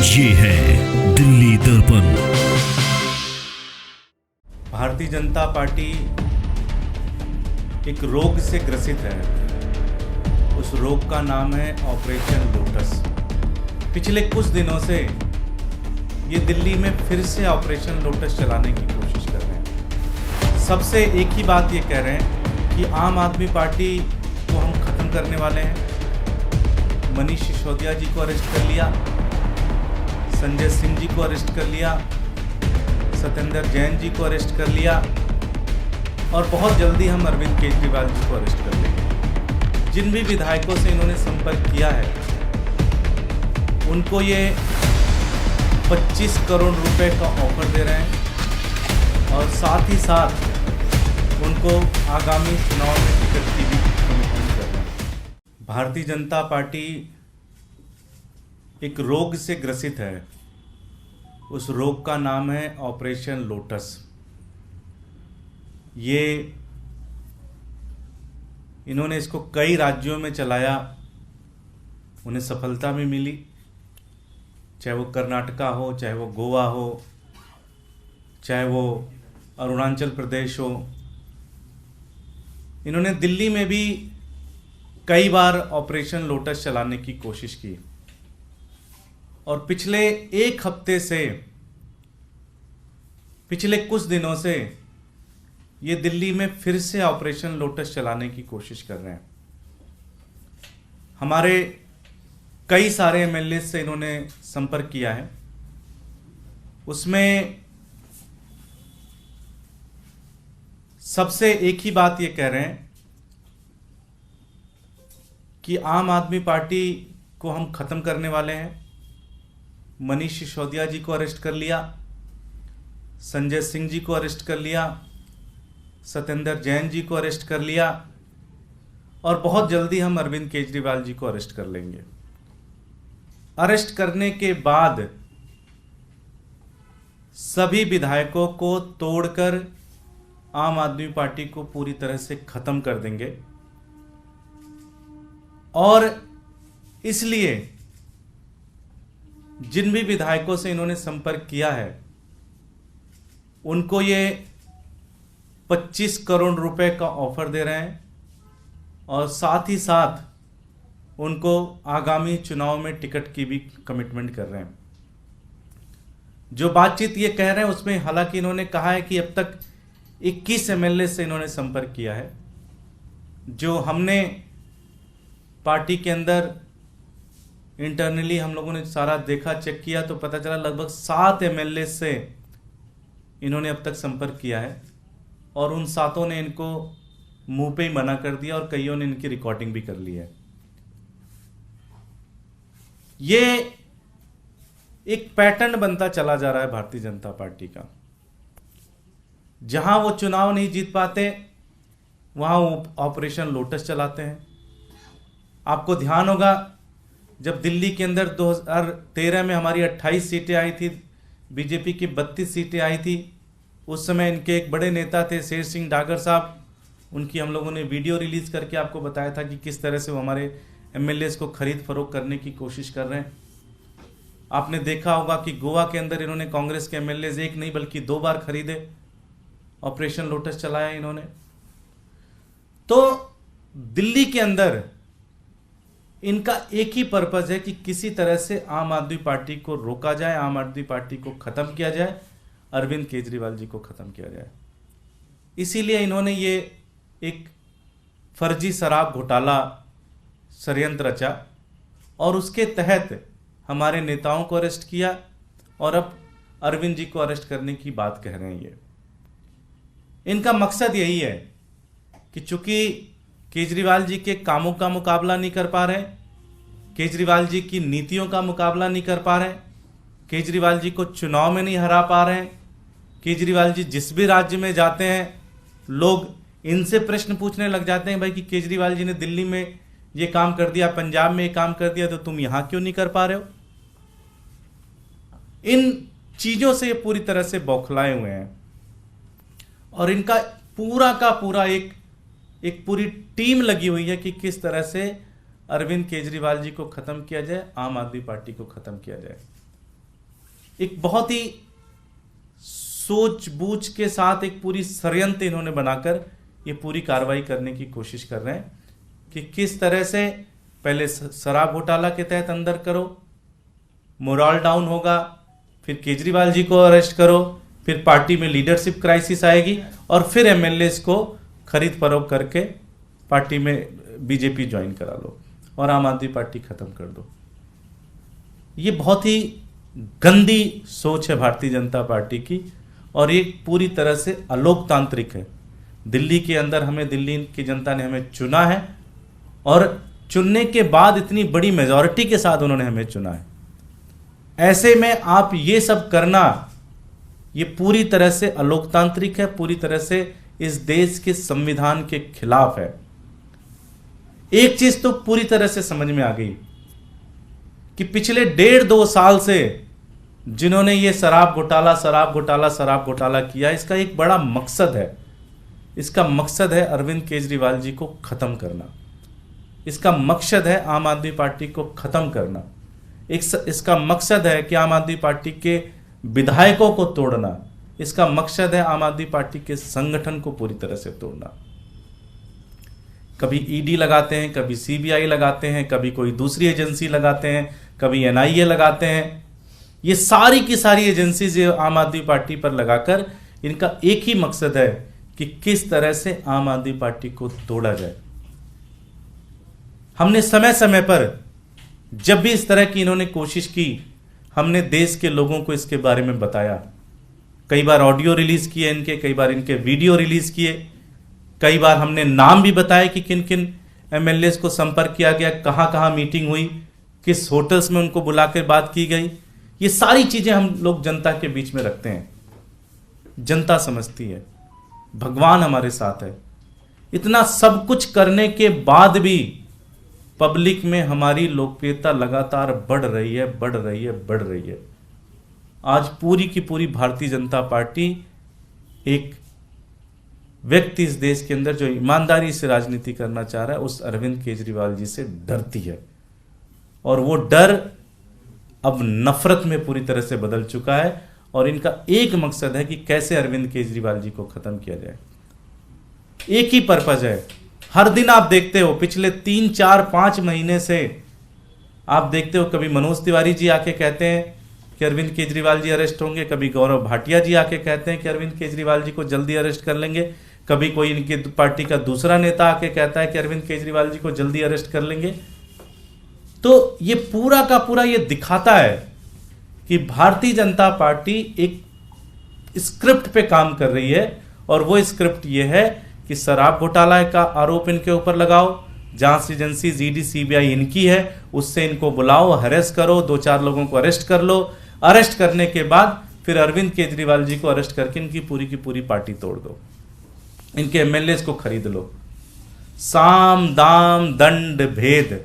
ये है दिल्ली दर्पण। भारतीय जनता पार्टी एक रोग से ग्रसित है। उस रोग का नाम है ऑपरेशन लोटस। पिछले कुछ दिनों से ये दिल्ली में फिर से ऑपरेशन लोटस चलाने की कोशिश कर रहे हैं। सबसे एक ही बात ये कह रहे हैं कि आम आदमी पार्टी को हम खत्म करने वाले हैं। मनीष सिसोदिया जी को अरेस्ट कर लिया, संजय सिंह जी को अरेस्ट कर लिया, सत्येंद्र जैन जी को अरेस्ट कर लिया और बहुत जल्दी हम अरविंद केजरीवाल जी को अरेस्ट कर लेंगे। जिन भी विधायकों से इन्होंने संपर्क किया है उनको ये 25 करोड़ रुपए का ऑफर दे रहे हैं और साथ ही साथ उनको आगामी चुनाव में टिकट की भी कमिटमेंट कर रहे हैं। भारतीय जनता पार्टी एक रोग से ग्रसित है। उस रोग का नाम है ऑपरेशन लोटस। ये इन्होंने इसको कई राज्यों में चलाया, उन्हें सफलता भी मिली, चाहे वो कर्नाटका हो, चाहे वो गोवा हो, चाहे वो अरुणाचल प्रदेश हो। इन्होंने दिल्ली में भी कई बार ऑपरेशन लोटस चलाने की कोशिश की और पिछले एक हफ्ते से, पिछले कुछ दिनों से ये दिल्ली में फिर से ऑपरेशन लोटस चलाने की कोशिश कर रहे हैं। हमारे कई सारे एमएलए से इन्होंने संपर्क किया है। उसमें सबसे एक ही बात ये कह रहे हैं कि आम आदमी पार्टी को हम खत्म करने वाले हैं। मनीष सिसोदिया जी को अरेस्ट कर लिया, संजय सिंह जी को अरेस्ट कर लिया, सत्येंद्र जैन जी को अरेस्ट कर लिया और बहुत जल्दी हम अरविंद केजरीवाल जी को अरेस्ट कर लेंगे। अरेस्ट करने के बाद सभी विधायकों को तोड़कर आम आदमी पार्टी को पूरी तरह से खत्म कर देंगे और इसलिए जिन भी विधायकों से इन्होंने संपर्क किया है उनको ये 25 करोड़ रुपए का ऑफर दे रहे हैं और साथ ही साथ उनको आगामी चुनाव में टिकट की भी कमिटमेंट कर रहे हैं। जो बातचीत ये कह रहे हैं उसमें हालांकि इन्होंने कहा है कि अब तक 21 एमएलए से इन्होंने संपर्क किया है। जो हमने पार्टी के अंदर इंटरनली हम लोगों ने सारा देखा, चेक किया तो पता चला लगभग 7 एमएलए से इन्होंने अब तक संपर्क किया है और उन 7 ने इनको मुंह पे ही मना कर दिया और कईयों ने इनकी रिकॉर्डिंग भी कर ली है। ये एक पैटर्न बनता चला जा रहा है भारतीय जनता पार्टी का। जहां वो चुनाव नहीं जीत पाते वहां वो ऑपरेशन लोटस चलाते हैं। आपको ध्यान होगा जब दिल्ली के अंदर 2013 में हमारी 28 सीटें आई थी, बीजेपी की 32 सीटें आई थी, उस समय इनके एक बड़े नेता थे शेर सिंह डागर साहब। उनकी हम लोगों ने वीडियो रिलीज करके आपको बताया था कि किस तरह से वो हमारे एमएलए को खरीद फरोख्त करने की कोशिश कर रहे हैं। आपने देखा होगा कि गोवा के अंदर इन्होंने कांग्रेस के एमएलए एक नहीं बल्कि 2 बार खरीदे, ऑपरेशन लोटस चलाया इन्होंने। तो दिल्ली के अंदर इनका एक ही पर्पज है कि किसी तरह से आम आदमी पार्टी को रोका जाए, आम आदमी पार्टी को खत्म किया जाए, अरविंद केजरीवाल जी को खत्म किया जाए। इसीलिए इन्होंने ये एक फर्जी शराब घोटाला षड्यंत्र रचा और उसके तहत हमारे नेताओं को अरेस्ट किया और अब अरविंद जी को अरेस्ट करने की बात कह रहे हैं। ये इनका मकसद यही है कि चूंकि केजरीवाल जी के कामों का मुकाबला नहीं कर पा रहे, केजरीवाल जी की नीतियों का मुकाबला नहीं कर पा रहे, केजरीवाल जी को चुनाव में नहीं हरा पा रहे, केजरीवाल जी जिस भी राज्य में जाते हैं लोग इनसे प्रश्न पूछने लग जाते हैं भाई कि केजरीवाल जी ने दिल्ली में ये काम कर दिया, पंजाब में ये काम कर दिया, तो तुम यहां क्यों नहीं कर पा रहे हो। इन चीजों से ये पूरी तरह से बौखलाए हुए हैं और इनका पूरा का पूरा एक पूरी टीम लगी हुई है कि किस तरह से अरविंद केजरीवाल जी को खत्म किया जाए, आम आदमी पार्टी को खत्म किया जाए। एक बहुत ही सूझबूझ के साथ एक पूरी षड्यंत्र इन्होंने बनाकर ये पूरी कार्रवाई करने की कोशिश कर रहे हैं कि किस तरह से पहले शराब घोटाला के तहत अंदर करो, मोरल डाउन होगा, फिर केजरीवाल जी को अरेस्ट करो, फिर पार्टी में लीडरशिप क्राइसिस आएगी और फिर एमएलएस को खरीद फरोख्त करके पार्टी में बीजेपी ज्वाइन करा लो और आम आदमी पार्टी खत्म कर दो। ये बहुत ही गंदी सोच है भारतीय जनता पार्टी की और ये पूरी तरह से अलोकतांत्रिक है। दिल्ली के अंदर हमें, दिल्ली की जनता ने हमें चुना है और चुनने के बाद इतनी बड़ी मेजॉरिटी के साथ उन्होंने हमें चुना है। ऐसे में आप ये सब करना, ये पूरी तरह से अलोकतांत्रिक है, पूरी तरह से इस देश के संविधान के खिलाफ है। एक चीज तो पूरी तरह से समझ में आ गई कि पिछले 1.5-2 साल से जिन्होंने ये शराब घोटाला किया, इसका एक बड़ा मकसद है। इसका मकसद है अरविंद केजरीवाल जी को खत्म करना। इसका मकसद है आम आदमी पार्टी को खत्म करना। इसका मकसद है कि आम आदमी पार्टी के विधायकों को तोड़ना। इसका मकसद है आम आदमी पार्टी के संगठन को पूरी तरह से तोड़ना। कभी ईडी लगाते हैं, कभी सीबीआई लगाते हैं, कभी कोई दूसरी एजेंसी लगाते हैं, कभी एनआईए लगाते हैं। ये सारी की सारी एजेंसी आम आदमी पार्टी पर लगाकर इनका एक ही मकसद है कि किस तरह से आम आदमी पार्टी को तोड़ा जाए। हमने समय समय पर जब भी इस तरह की इन्होंने कोशिश की, हमने देश के लोगों को इसके बारे में बताया। कई बार ऑडियो रिलीज किए इनके, कई बार इनके वीडियो रिलीज किए, कई बार हमने नाम भी बताया कि किन किन एमएलएस को संपर्क किया गया, कहां कहां मीटिंग हुई, किस होटल्स में उनको बुलाकर बात की गई। ये सारी चीजें हम लोग जनता के बीच में रखते हैं। जनता समझती है, भगवान हमारे साथ है। इतना सब कुछ करने के बाद भी पब्लिक में हमारी लोकप्रियता लगातार बढ़ रही है। आज पूरी की पूरी भारतीय जनता पार्टी एक व्यक्ति इस देश के अंदर जो ईमानदारी से राजनीति करना चाह रहा है, उस अरविंद केजरीवाल जी से डरती है और वो डर अब नफरत में पूरी तरह से बदल चुका है और इनका एक मकसद है कि कैसे अरविंद केजरीवाल जी को खत्म किया जाए। एक ही पर्पज है। हर दिन आप देखते हो, पिछले 3, 4, 5 महीने से आप देखते हो, कभी मनोज तिवारी जी आके कहते हैं कि अरविंद केजरीवाल जी अरेस्ट होंगे, कभी गौरव भाटिया जी आके कहते हैं कि अरविंद केजरीवाल जी को जल्दी अरेस्ट कर लेंगे, कभी कोई इनके पार्टी का दूसरा नेता आके कहता है कि अरविंद केजरीवाल जी को जल्दी अरेस्ट कर लेंगे। तो ये पूरा का पूरा ये दिखाता है कि भारतीय जनता पार्टी एक स्क्रिप्ट पे काम कर रही है और वो स्क्रिप्ट ये है कि शराब घोटाला का आरोप इनके ऊपर लगाओ, जांच एजेंसी ईडी सीबीआई इनकी है, उससे इनको बुलाओ, अरेस्ट करो, 2-4 लोगों को अरेस्ट कर लो। अरेस्ट करने के बाद फिर अरविंद केजरीवाल जी को अरेस्ट करके इनकी पूरी की पूरी पार्टी तोड़ दो, इनके एमएलए को खरीद लो। साम दाम दंड भेद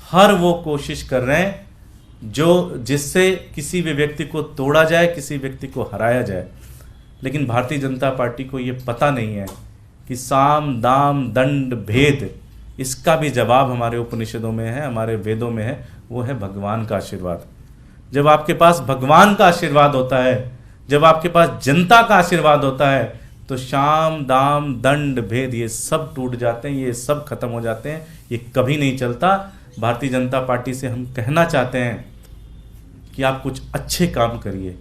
हर वो कोशिश कर रहे हैं जिससे किसी भी व्यक्ति को तोड़ा जाए, किसी व्यक्ति को हराया जाए। लेकिन भारतीय जनता पार्टी को ये पता नहीं है कि साम दाम दंड भेद, इसका भी जवाब हमारे उपनिषदों में है, हमारे वेदों में है, वो है भगवान का आशीर्वाद। जब आपके पास भगवान का आशीर्वाद होता है, जब आपके पास जनता का आशीर्वाद होता है, तो शाम दाम दंड भेद ये सब टूट जाते हैं, ये सब खत्म हो जाते हैं, ये कभी नहीं चलता। भारतीय जनता पार्टी से हम कहना चाहते हैं कि आप कुछ अच्छे काम करिए,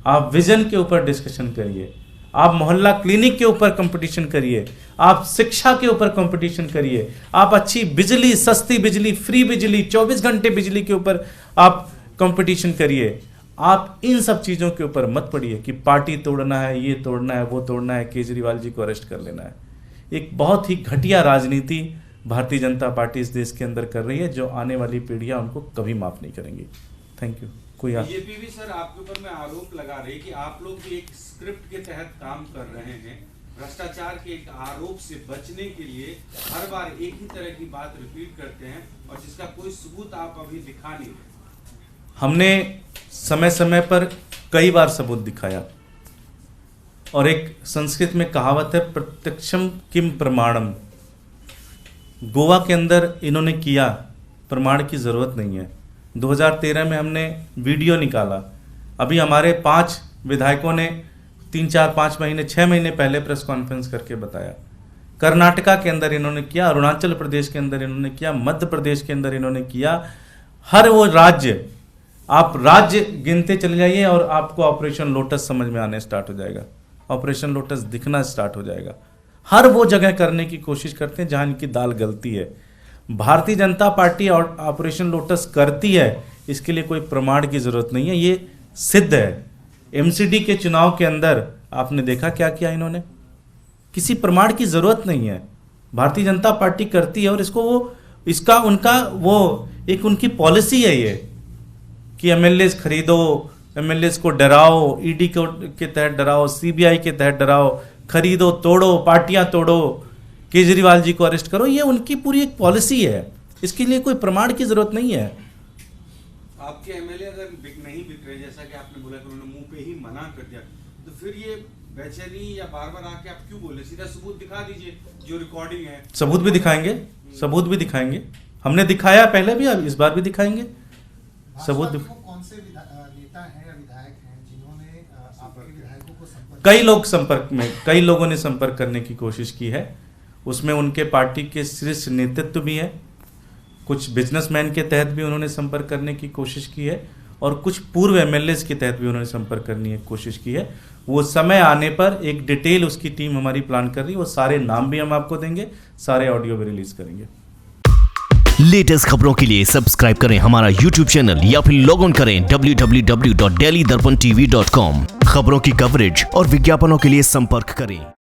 आप विजन के ऊपर डिस्कशन करिए, आप मोहल्ला क्लिनिक के ऊपर कंपटीशन करिए, आप शिक्षा के ऊपर कंपटीशन करिए, आप अच्छी बिजली, सस्ती बिजली, फ्री बिजली, 24 घंटे बिजली के ऊपर आप कंपटीशन करिए। आप इन सब चीज़ों के ऊपर मत पड़िए कि पार्टी तोड़ना है, ये तोड़ना है, वो तोड़ना है, केजरीवाल जी को अरेस्ट कर लेना है। एक बहुत ही घटिया राजनीति भारतीय जनता पार्टी इस देश के अंदर कर रही है, जो आने वाली पीढ़ियां उनको कभी माफ नहीं करेंगी। Thank you. कोई बीजेपी भी सर आपके ऊपर में आरोप लगा रही है कि आप लोग भी एक स्क्रिप्ट के तहत काम कर रहे हैं, भ्रष्टाचार के एक आरोप से बचने के लिए हर बार एक ही तरह की बात रिपीट करते हैं और जिसका कोई सबूत आप अभी दिखा नहीं रहे। हमने समय समय पर कई बार सबूत दिखाया और एक संस्कृत में कहावत है, प्रत्यक्षम किम प्रमाणम। गोवा के अंदर इन्होंने किया, प्रमाण की जरूरत नहीं है। 2013 में हमने वीडियो निकाला, अभी हमारे 5 विधायकों ने 3, 4, 5 महीने 6 महीने पहले प्रेस कॉन्फ्रेंस करके बताया। कर्नाटका के अंदर इन्होंने किया, अरुणाचल प्रदेश के अंदर इन्होंने किया, मध्य प्रदेश के अंदर इन्होंने किया। हर वो राज्य, आप राज्य गिनते चले जाइए और आपको ऑपरेशन लोटस समझ में आने स्टार्ट हो जाएगा, ऑपरेशन लोटस दिखना स्टार्ट हो जाएगा। हर वो जगह करने की कोशिश करते हैं जहां इनकी दाल गलती है। भारतीय जनता पार्टी और ऑपरेशन लोटस करती है, इसके लिए कोई प्रमाण की जरूरत नहीं है, ये सिद्ध है। एमसीडी के चुनाव के अंदर आपने देखा क्या किया इन्होंने, किसी प्रमाण की जरूरत नहीं है। भारतीय जनता पार्टी करती है और इसको वो इसका उनका वो एक उनकी पॉलिसी है ये कि एमएलए खरीदो, एमएलए को डराओ, ईडी के तहत डराओ, सीबीआई के तहत डराओ, खरीदो, तोड़ो, पार्टियां तोड़ो, केजरीवाल जी को अरेस्ट करो। ये उनकी पूरी एक पॉलिसी है, इसके लिए कोई प्रमाण की जरूरत नहीं है। आपके एमएलए अगर नहीं बिक रहे, जैसा कि आपने बोला कि उन्होंने मुंह पे ही मना कर दिया, तो फिर ये बेचैनी या बार बार आके आप क्यों बोले? सीधा सबूत दिखा दीजिए, जो रिकॉर्डिंग है। सबूत भी दिखाएंगे, सबूत भी दिखाएंगे, हमने दिखाया पहले भी, अब इस बार भी दिखाएंगे सबूत। कौन से नेता हैं या विधायक हैं जिन्होंने आपके विधायकों को संपर्क? कई लोग संपर्क में, कई लोगों ने संपर्क करने की कोशिश की है, उसमें उनके पार्टी के शीर्ष नेतृत्व भी है, कुछ बिजनेसमैन के तहत भी उन्होंने संपर्क करने की कोशिश की है और कुछ पूर्व एमएलएस के तहत भी उन्होंने संपर्क करने की कोशिश की है। वो समय आने पर एक डिटेल उसकी टीम हमारी प्लान कर रही है, वो सारे नाम भी हम आपको देंगे, सारे ऑडियो भी रिलीज करेंगे। लेटेस्ट खबरों के लिए सब्सक्राइब करें हमारा YouTube चैनल या फिर लॉग ऑन करें www.delhidarpantv.com। खबरों की कवरेज और विज्ञापनों के लिए संपर्क करें।